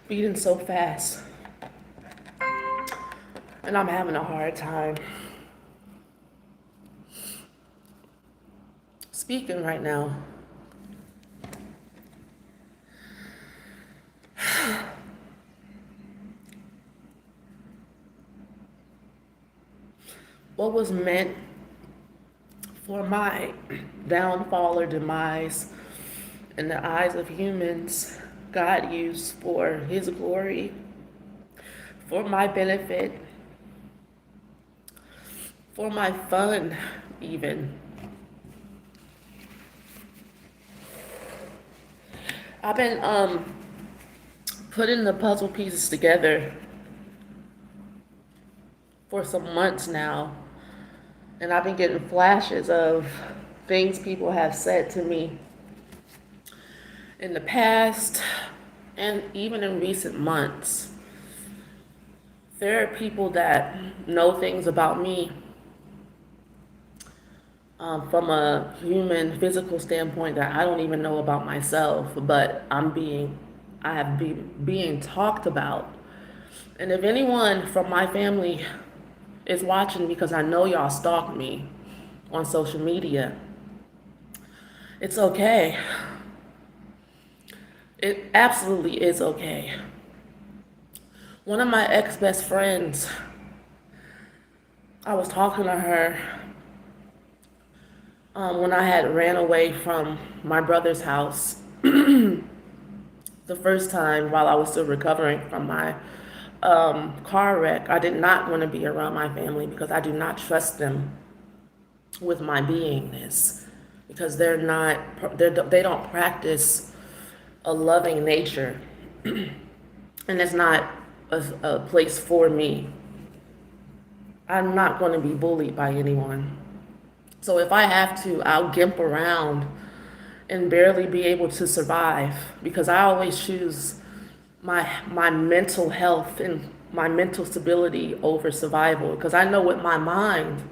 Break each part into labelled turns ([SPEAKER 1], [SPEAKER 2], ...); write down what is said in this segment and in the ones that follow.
[SPEAKER 1] beating so fast. And I'm having a hard time speaking right now. What was meant for my downfall or demise in the eyes of humans, God used for His glory, for my benefit, for my fun, even. I've been putting the puzzle pieces together for some months now, and I've been getting flashes of things people have said to me in the past and even in recent months. There are people that know things about me from a human physical standpoint that I don't even know about myself, but I have been being talked about. And if anyone from my family is watching, because I know y'all stalk me on social media, it's okay. It absolutely is okay. One of my ex-best friends, I was talking to her when I had ran away from my brother's house the first time while I was still recovering from my car wreck. I did not want to be around my family because I do not trust them with my beingness, because they don't practice a loving nature, and it's not a place for me. I'm not going to be bullied by anyone. So if I have to, I'll gimp around and barely be able to survive, because I always choose my mental health and my mental stability over survival, because I know with my mind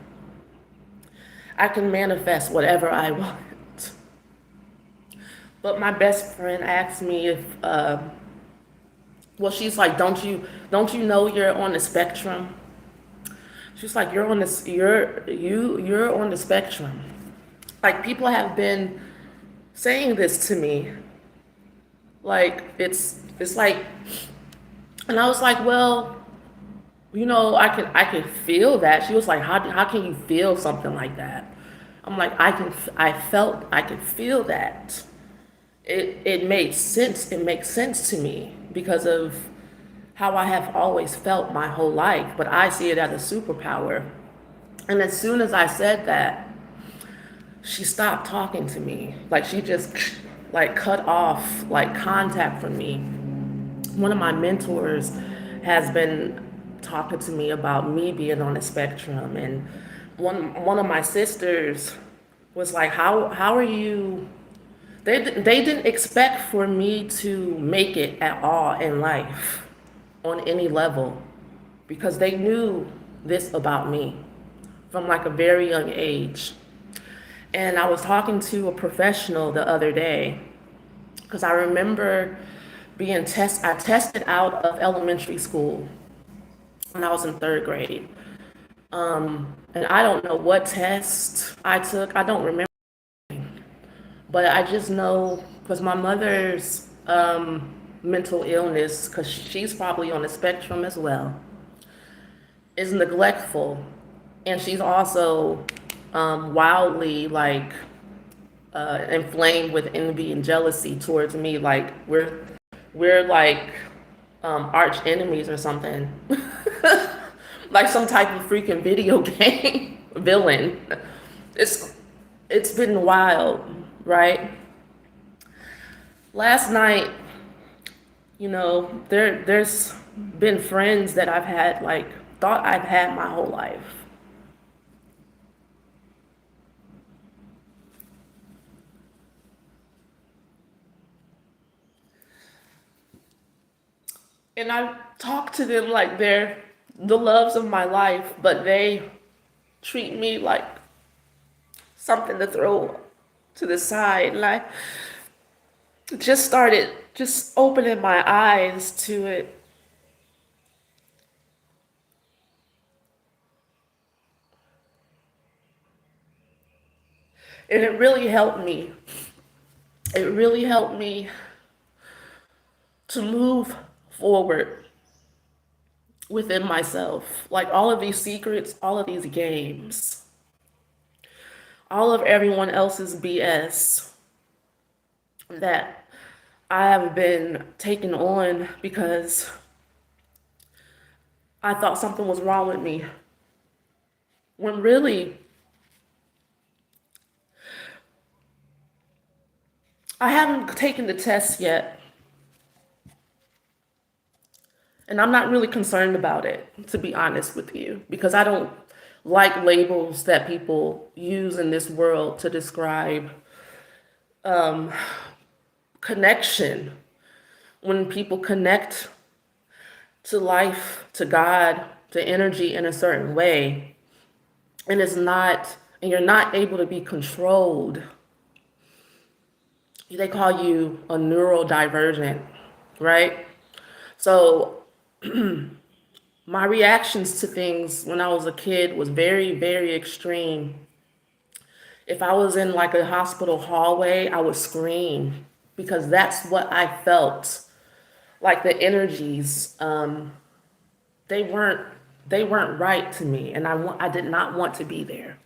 [SPEAKER 1] I can manifest whatever I want. But my best friend asked me if well, she's like, don't you know you're on the spectrum? She's like, you're on the spectrum. Like, people have been saying this to me. Like, it's like, and I was like, well, I can feel that. She was like, how can you feel something like that? I'm like, I could feel that. It made sense. It makes sense to me because of how I have always felt my whole life, but I see it as a superpower. And as soon as I said that, she stopped talking to me. Like, she just like cut off like contact from me. One of my mentors has been talking to me about me being on the spectrum, and one of my sisters was like, how are you? They didn't expect for me to make it at all in life on any level, because they knew this about me from like a very young age. And I was talking to a professional the other day, because I remember I tested out of elementary school when I was in third grade. And I don't know what test I took. I don't remember, but I just know because my mother's mental illness, because she's probably on the spectrum as well, is neglectful. And she's also wildly like inflamed with envy and jealousy towards me. Like, we're like arch enemies or something. Like some type of freaking video game villain. It's been wild, right? Last night, there's been friends that I've had, like, thought I've had my whole life. And I talk to them like they're the loves of my life, but they treat me like something to throw to the side. And I just started just opening my eyes to it. And it really helped me. It really helped me to move forward within myself. Like all of these secrets, all of these games, all of everyone else's BS that I have been taking on because I thought something was wrong with me. When really, I haven't taken the test yet. And I'm not really concerned about it, to be honest with you, because I don't like labels that people use in this world to describe connection. When people connect to life, to God, to energy in a certain way, and you're not able to be controlled, they call you a neurodivergent, right? So my reactions to things when I was a kid was very, very extreme. If I was in like a hospital hallway, I would scream because that's what I felt. Like the energies, they weren't they weren't right to me, and I did not want to be there.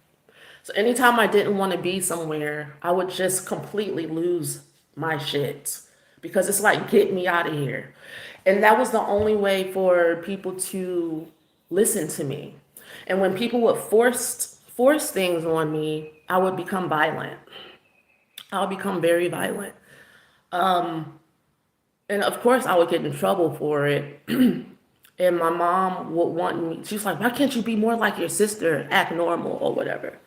[SPEAKER 1] So anytime I didn't want to be somewhere, I would just completely lose my shit because it's like, get me out of here. And that was the only way for people to listen to me. And when people would force things on me, I would become violent. I would become very violent. And of course, I would get in trouble for it. And my mom would want me, she's like, why can't you be more like your sister, act normal or whatever?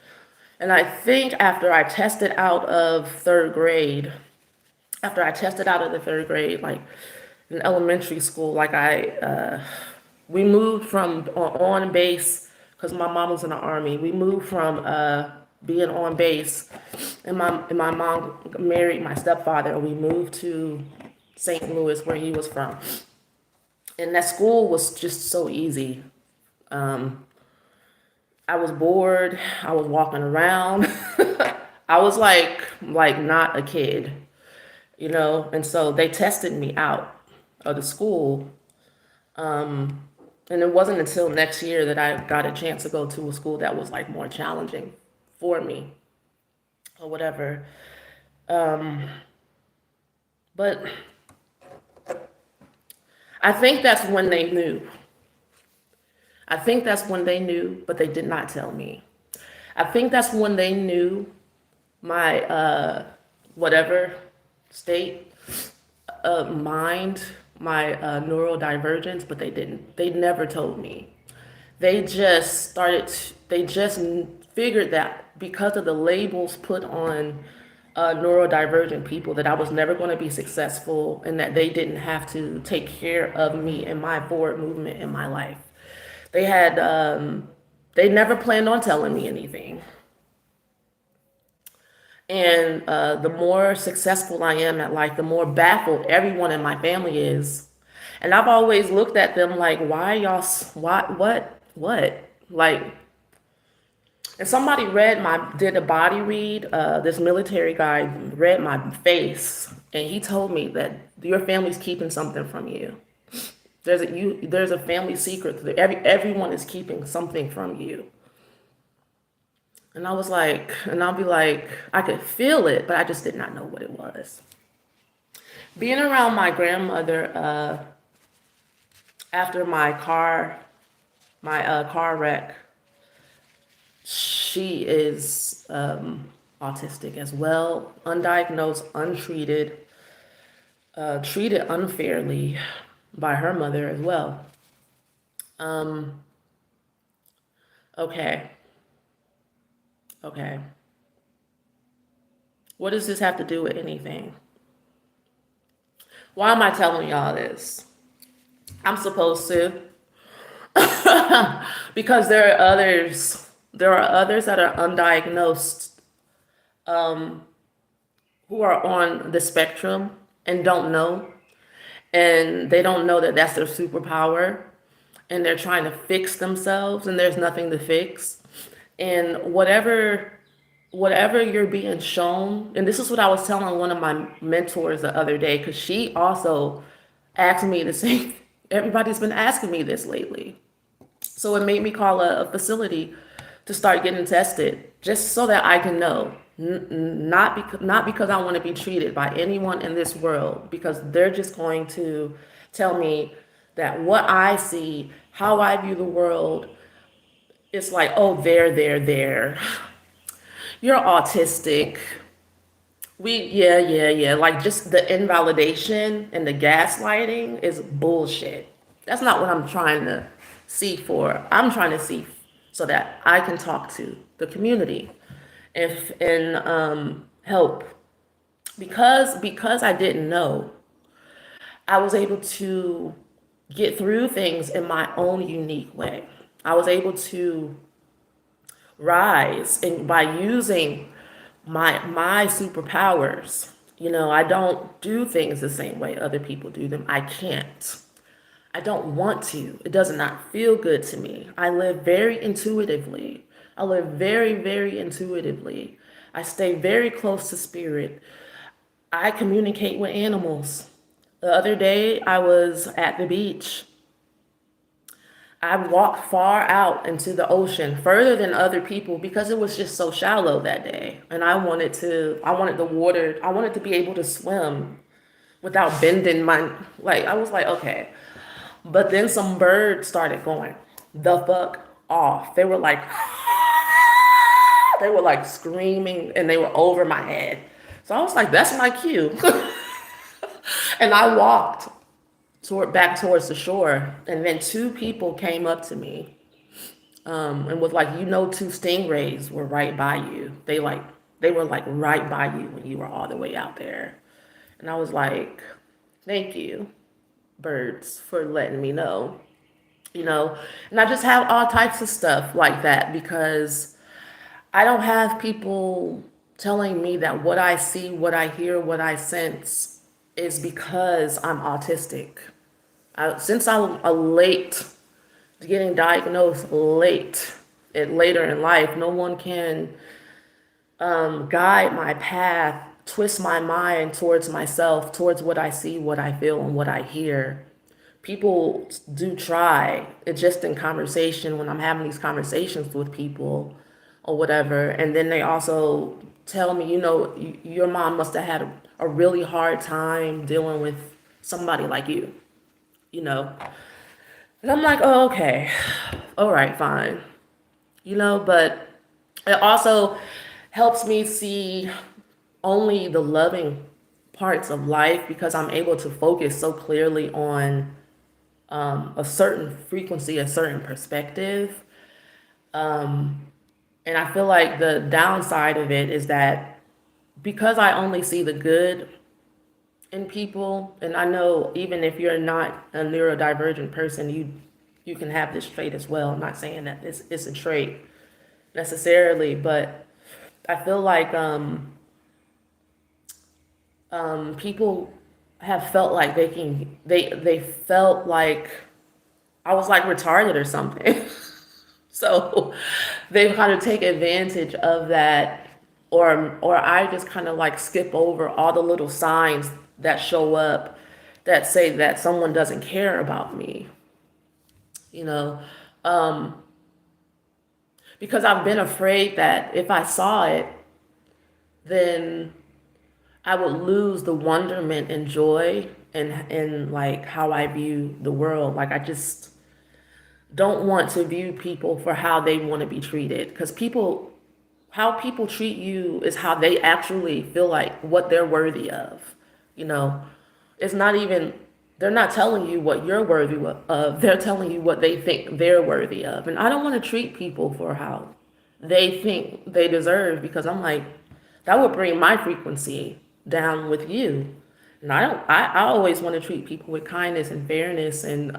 [SPEAKER 1] And I think after I tested out of third grade, after I tested out of the third grade, like in elementary school, we moved from on base because my mom was in the army. We moved from being on base, and my mom married my stepfather, and we moved to St. Louis, where he was from. And that school was just so easy. I was bored. I was walking around. I was like not a kid, you know. And so they tested me out of the school. And it wasn't until next year that I got a chance to go to a school that was like more challenging for me or whatever. But I think that's when they knew. I think that's when they knew, but they did not tell me. I think that's when they knew my whatever state of mind, my neurodivergence, but they didn't. They never told me. They just figured that because of the labels put on neurodivergent people, that I was never going to be successful and that they didn't have to take care of me and my forward movement in my life. They had, they never planned on telling me anything. And the more successful I am at life, the more baffled everyone in my family is. And I've always looked at them like, why y'all, what? Like, and somebody did a body read, this military guy read my face, and he told me that your family's keeping something from you. There's a family secret. Everyone is keeping something from you. And I'll be like, I could feel it, but I just did not know what it was. Being around my grandmother after my car wreck, she is autistic as well, undiagnosed, untreated, treated unfairly by her mother as well. Okay. Okay. What does this have to do with anything? Why am I telling y'all this? I'm supposed to. Because there are others that are undiagnosed, who are on the spectrum and don't know and they don't know that that's their superpower, and they're trying to fix themselves, and there's nothing to fix. And whatever you're being shown, and this is what I was telling one of my mentors the other day, because she also asked me the same. Everybody's been asking me this lately. So it made me call a facility to start getting tested, just so that I can know. Not because I want to be treated by anyone in this world, because they're just going to tell me that what I see, how I view the world, it's like, oh, there. You're autistic. Yeah. Like, just the invalidation and the gaslighting is bullshit. That's not what I'm trying to see for. I'm trying to see so that I can talk to the community and help. Because I didn't know, I was able to get through things in my own unique way. I was able to rise and by using my superpowers. I don't do things the same way other people do them. I can't. I don't want to. It does not feel good to me. I live very intuitively. I live very, very intuitively. I stay very close to spirit. I communicate with animals. The other day, I was at the beach. I walked far out into the ocean, further than other people, because it was just so shallow that day. And I wanted the water, I wanted to be able to swim without bending I was like, okay. But then some birds started going the fuck off. They were like screaming, and they were over my head. So I was like, that's my cue. And I walked back towards the shore, and then two people came up to me, and was like, two stingrays were right by you. They were like right by you when you were all the way out there. And I was like, thank you, birds, for letting me know. And I just have all types of stuff like that, because I don't have people telling me that what I see, what I hear, what I sense is because I'm autistic. Since I'm late, getting diagnosed later in life, no one can guide my path, twist my mind towards myself, towards what I see, what I feel, and what I hear. People do try. It's just in conversation, when I'm having these conversations with people or whatever, and then they also tell me, your mom must have had a really hard time dealing with somebody like you. And I'm like, oh, okay, all right, fine. But it also helps me see only the loving parts of life, because I'm able to focus so clearly on a certain frequency, a certain perspective. And I feel like the downside of it is that because I only see the good in people, and I know even if you're not a neurodivergent person, you can have this trait as well. I'm not saying that it's a trait necessarily, but I feel like people have felt like they felt like I was like retarded or something. So they kind of take advantage of that, or I just kind of like skip over all the little signs that show up that say that someone doesn't care about me, you know, um, because I've been afraid that if I saw it, then I would lose the wonderment and joy and like how I view the world. Like, I just don't want to view people for how they want to be treated, because how people treat you is how they actually feel like what they're worthy of. You know, it's not even, they're not telling you what you're worthy of. They're telling you what they think they're worthy of. And I don't want to treat people for how they think they deserve, because I'm like, that would bring my frequency down with you. And I always want to treat people with kindness and fairness and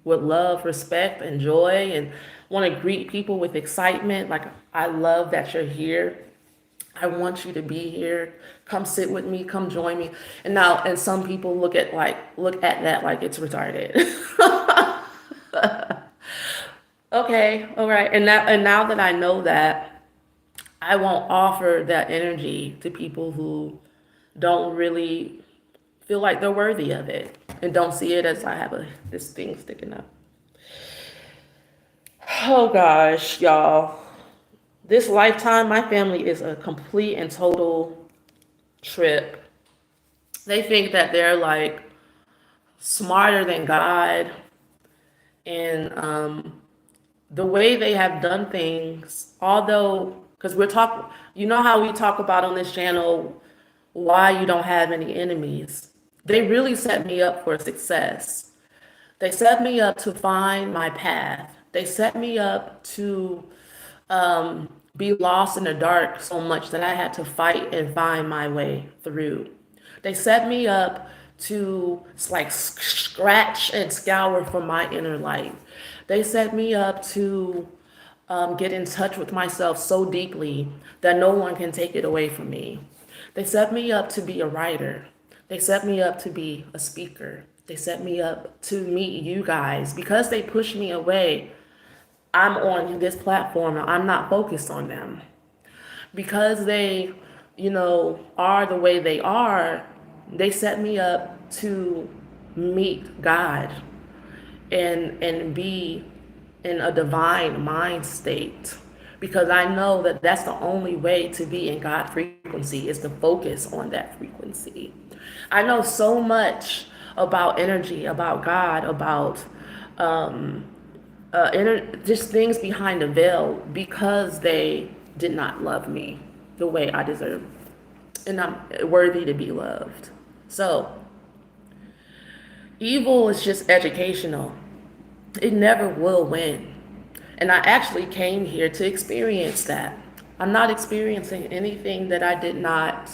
[SPEAKER 1] with love, respect, and joy, and want to greet people with excitement. Like, I love that you're here. I want you to be here. Come sit with me. Come join me. And some people look at that like it's retarded. Okay, all right. And now that I know that, I won't offer that energy to people who don't really feel like they're worthy of it and don't see it as I have this thing sticking up. Oh gosh, y'all. This lifetime, my family is a complete and total trip. They think that they're like smarter than God, and the way they have done things, although, because you know how we talk about on this channel why you don't have any enemies. They really set me up for success. They set me up to find my path. They set me up to be lost in the dark so much that I had to fight and find my way through. They set me up to like scratch and scour for my inner light. They set me up to get in touch with myself so deeply that no one can take it away from me. They set me up to be a writer. They set me up to be a speaker. They set me up to meet you guys. Because they pushed me away, I'm on this platform and I'm not focused on them. Because they, are the way they are, they set me up to meet God and be in a divine mind state. Because I know that that's the only way to be in God frequency, is to focus on that frequency. I know so much about energy, about God, about just things behind the veil, because they did not love me the way I deserve, and I'm worthy to be loved. So evil is just educational. It never will win. And I actually came here to experience that. I'm not experiencing anything that I did not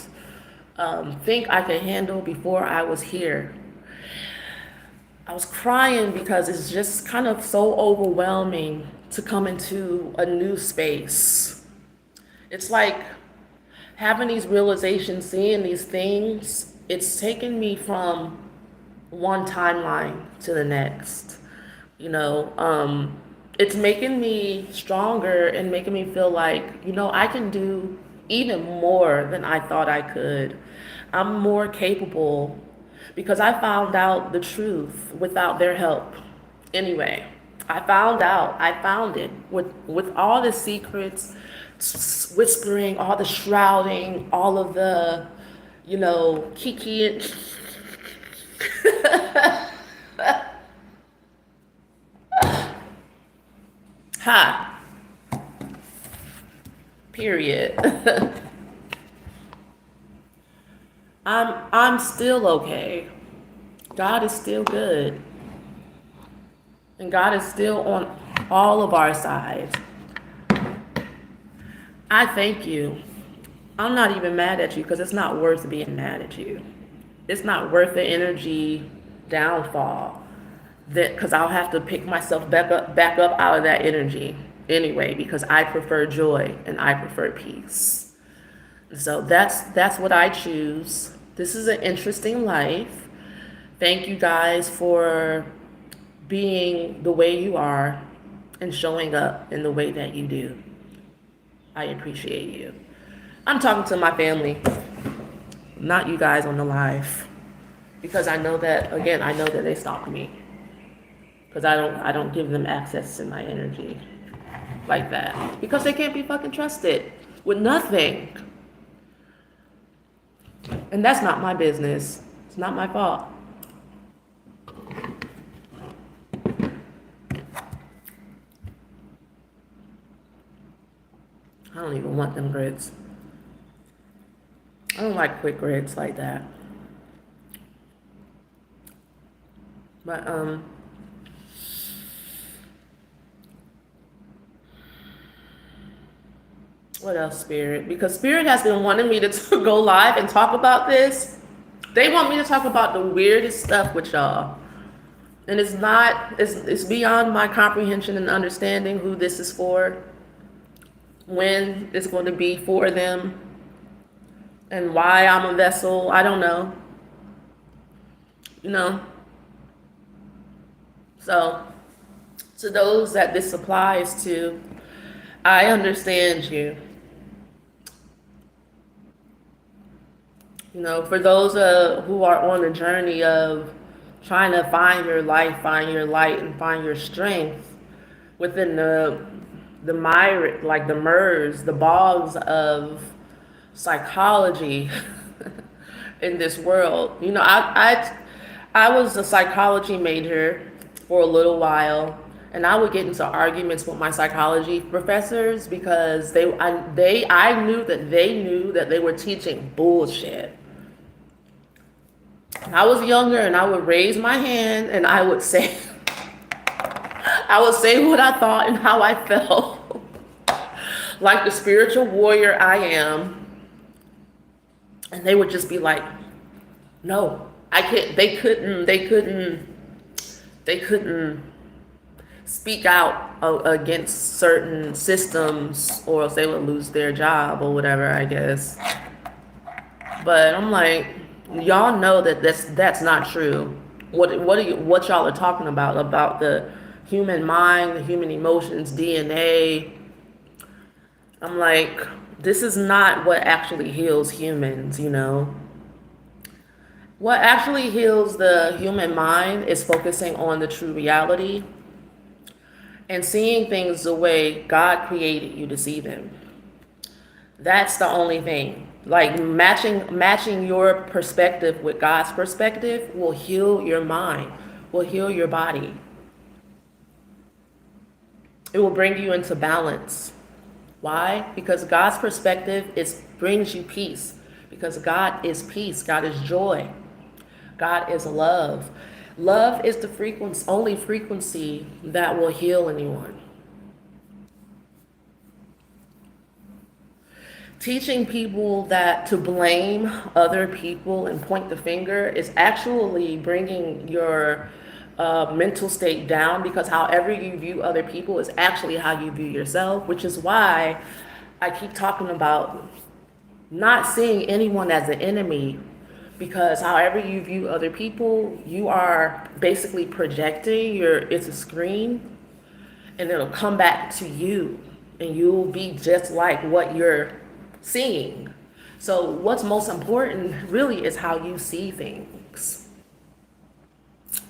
[SPEAKER 1] think I could handle before I was here. I was crying because it's just kind of so overwhelming to come into a new space. It's like having these realizations, seeing these things, it's taken me from one timeline to the next. It's making me stronger and making me feel like, I can do even more than I thought I could. I'm more capable because I found out the truth without their help. Anyway, I found it with all the secrets, whispering, all the shrouding, all of the, kiki. Ha. Period. I'm still okay. God is still good. And God is still on all of our sides. I thank you. I'm not even mad at you because it's not worth being mad at you. It's not worth the energy downfall, because I'll have to pick myself back up out of that energy anyway, because I prefer joy and I prefer peace. So that's what I choose. This is an interesting life. Thank you guys for being the way you are and showing up in the way that you do. I appreciate you. I'm talking to my family, not you guys on the live, because I know that they stalk me, because I don't give them access to my energy like that, because they can't be fucking trusted with nothing. And that's not my business. It's not my fault. I don't even want them grits. I don't like quick grits like that. But what else, Spirit? Because Spirit has been wanting me to go live and talk about this. They want me to talk about the weirdest stuff with y'all. And it's beyond my comprehension and understanding who this is for, when it's going to be for them. And why I'm a vessel, I don't know. You know? So, to those that this applies to, I understand you. You know, for those who are on a journey of trying to find your life, find your light, and find your strength within the mire, like the mers, the bogs of psychology in this world. You know, I was a psychology major for a little while, and I would get into arguments with my psychology professors because I knew that they knew that they were teaching bullshit. I was younger, and I would raise my hand and I would say what I thought and how I felt. Like the spiritual warrior I am. And they would just be like, no, I can't. They couldn't speak out against certain systems, or else they would lose their job or whatever, I guess. But I'm like, y'all know that that's not true. What y'all are talking about the human mind, the human emotions, DNA? I'm like, this is not what actually heals humans, you know? What actually heals the human mind is focusing on the true reality and seeing things the way God created you to see them. That's the only thing. Like matching your perspective with God's perspective will heal your mind, will heal your body. It will bring you into balance. Why? Because God's perspective brings you peace. Because God is peace. God is joy. God is love. Love is the only frequency that will heal anyone. Teaching people that to blame other people and point the finger is actually bringing your mental state down, because however you view other people is actually how you view yourself, which is why I keep talking about not seeing anyone as an enemy, because however you view other people, you are basically projecting it's a screen, and it'll come back to you, and you'll be just like what you're seeing. So what's most important really is how you see things.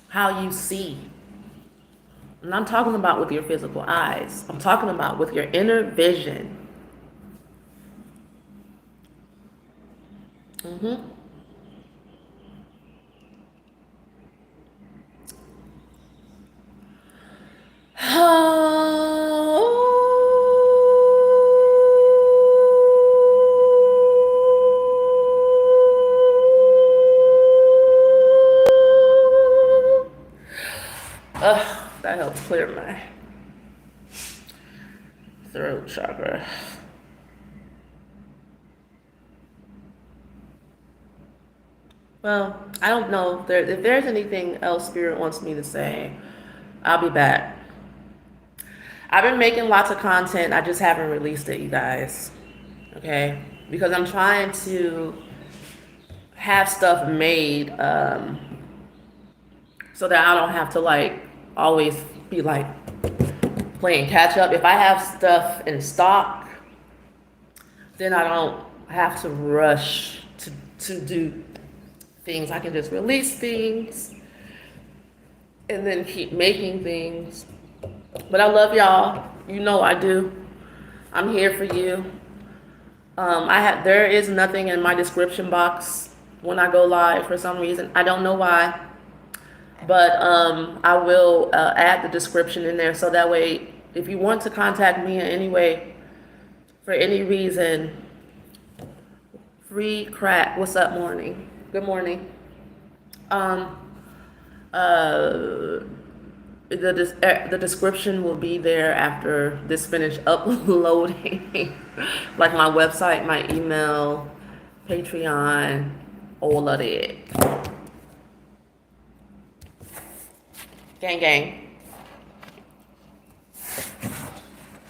[SPEAKER 1] How you see. And I'm talking about with your physical eyes. I'm talking about with your inner vision. That helps clear my throat chakra. Well, I don't know if there's anything else Spirit wants me to say. I'll be back. I've been making lots of content. I just haven't released it, you guys. Okay? Because I'm trying to have stuff made so that I don't have to like always be like playing catch up. If I have stuff in stock, then I don't have to rush to do things. I can just release things and then keep making things. But I love y'all. You know I do. I'm here for you. There is nothing in my description box when I go live for some reason. I don't know why. But I will add the description in there so that way if you want to contact me in any way for any reason, free crack. What's up, morning? Good morning. The description will be there after this finish uploading. Like my website, my email, Patreon, all of it. Gang gang.